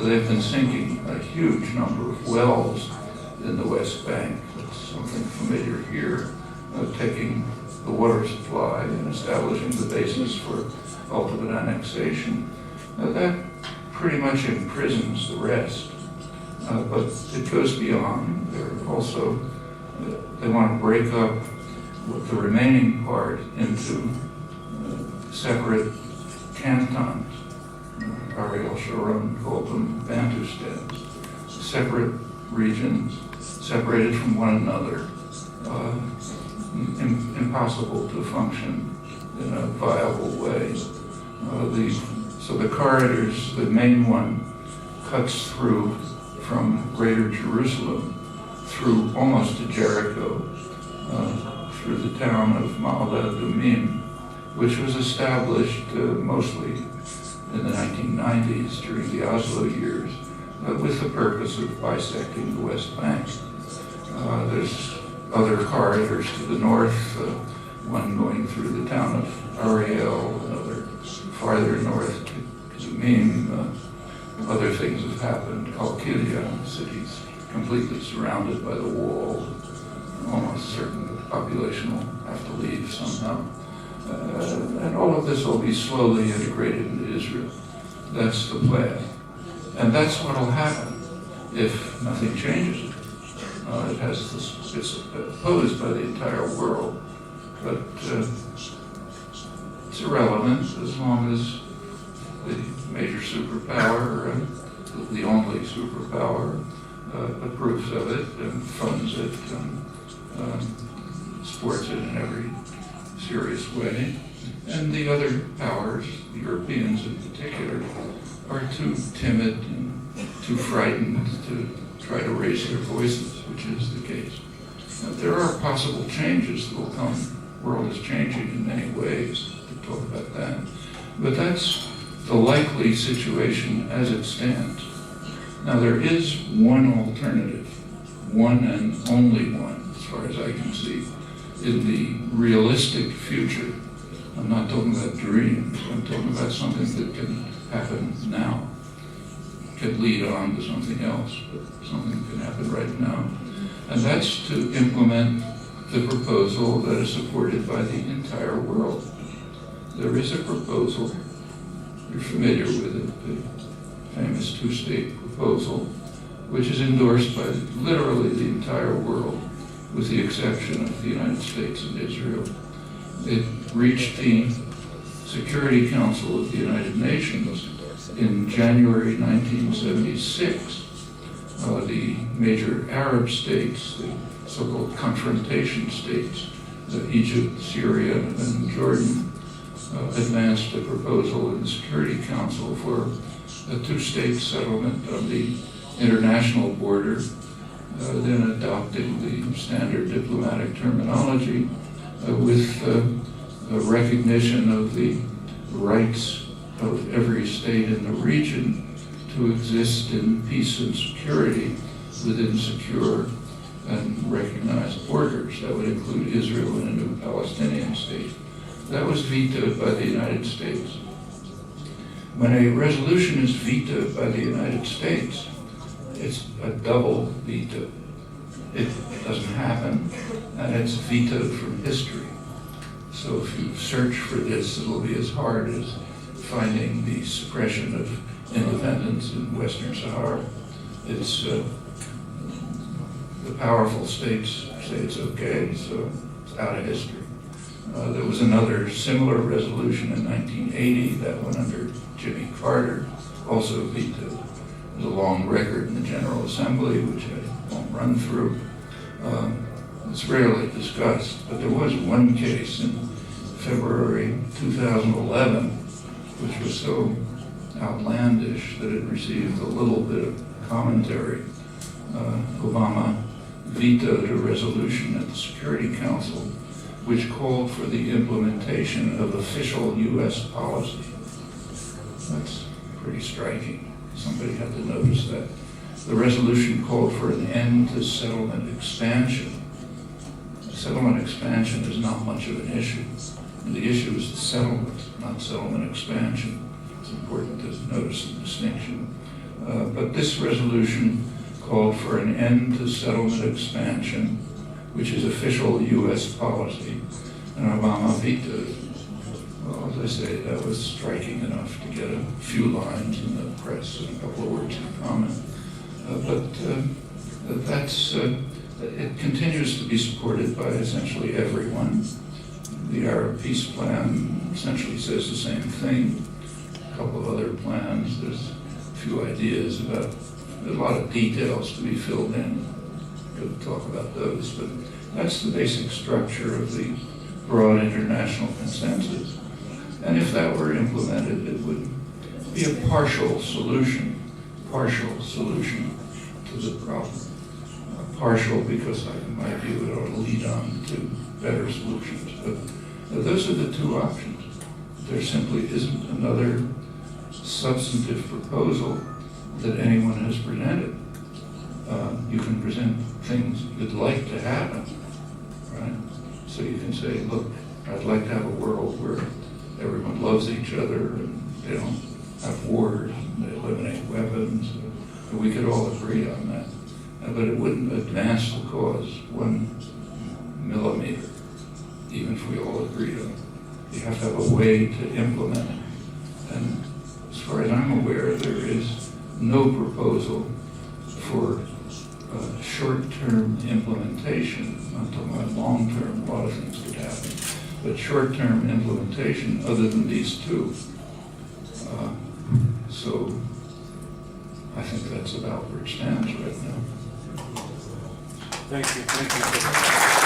they've been sinking a huge number of wells in the West Bank. That's something familiar here, taking the water supply and establishing the basis for ultimate annexation. That pretty much imprisons the rest, but it goes beyond. They're also, they want to break up the remaining part into separate cantons. Ariel Sharon called them Bantustans, separate regions, separated from one another, impossible to function in a viable way. So the corridors, the main one cuts through from Greater Jerusalem through almost to Jericho, through the town of Ma'ale Adumim, which was established mostly in the 1990s during the Oslo years with the purpose of bisecting the West Bank. There's other corridors to the north, one going through the town of Ariel, another farther north to Zumim. Other things have happened. Kalkilia, the city's completely surrounded by the wall. Almost certain that the population will have to leave somehow. And all of this will be slowly integrated into Israel. That's the plan. And that's what will happen if nothing changes it. It's opposed by the entire world, but it's irrelevant as long as the major superpower, the only superpower, approves of it and funds it and supports it in every serious way. And the other powers, the Europeans in particular, are too timid and too frightened to try to raise their voices, which is the case. Now, there are possible changes that will come. The world is changing in many ways. We talk about that. But that's the likely situation as it stands. Now, there is one alternative, one and only one, as far as I can see, in the realistic future. I'm not talking about dreams. I'm talking about something that can happen now. Can lead on to something else, but something can happen right now. And that's to implement the proposal that is supported by the entire world. There is a proposal, you're familiar with it, the famous two-state proposal, which is endorsed by literally the entire world, with the exception of the United States and Israel. It reached the Security Council of the United Nations in January 1976. The major Arab states, the so-called confrontation states, Egypt, Syria, and Jordan, advanced a proposal in the Security Council for a two-state settlement of the international border, then adopting the standard diplomatic terminology with a recognition of the rights of every state in the region to exist in peace and security within secure and recognized borders. That would include Israel and a new Palestinian state. That was vetoed by the United States. When a resolution is vetoed by the United States, it's a double veto. It doesn't happen, and it's vetoed from history. So if you search for this, it'll be as hard as finding the suppression of independence in Western Sahara. It's the powerful states say it's okay, so it's out of history. There was another similar resolution in 1980 that went under Jimmy Carter, also vetoed. There's a long record in the General Assembly, which I won't run through. It's rarely discussed, but there was one case in February 2011, which was so outlandish that it received a little bit of commentary. Obama vetoed a resolution at the Security Council which called for the implementation of official U.S. policy. That's pretty striking. Somebody had to notice that. The resolution called for an end to settlement expansion. Settlement expansion is not much of an issue. The issue is the settlement, not settlement expansion. It's important to notice the distinction. But this resolution called for an end to settlement expansion, which is official U.S. policy, and Obama vetoed it. Well, as I say, that was striking enough to get a few lines in the press and a couple of words of comment. It continues to be supported by essentially everyone. The Arab peace plan essentially says the same thing. A couple of other plans, there's a few ideas about, there's a lot of details to be filled in. We'll talk about those, but that's the basic structure of the broad international consensus. And if that were implemented, it would be a partial solution to the problem. Partial because, in my view, it ought to lead on to better solutions. But those are the two options. There simply isn't another substantive proposal that anyone has presented. You can present things you'd like to happen, right? So you can say, look, I'd like to have a world where everyone loves each other and they don't have wars and they eliminate weapons. And we could all agree on that. But it wouldn't advance the cause 1 millimeter, even if we all agreed on it. You have to have a way to implement it. And as far as I'm aware, there is no proposal for short-term implementation. I'm talking about long-term, a lot of things could happen. But short-term implementation other than these two. So I think that's about where it stands right now. Thank you.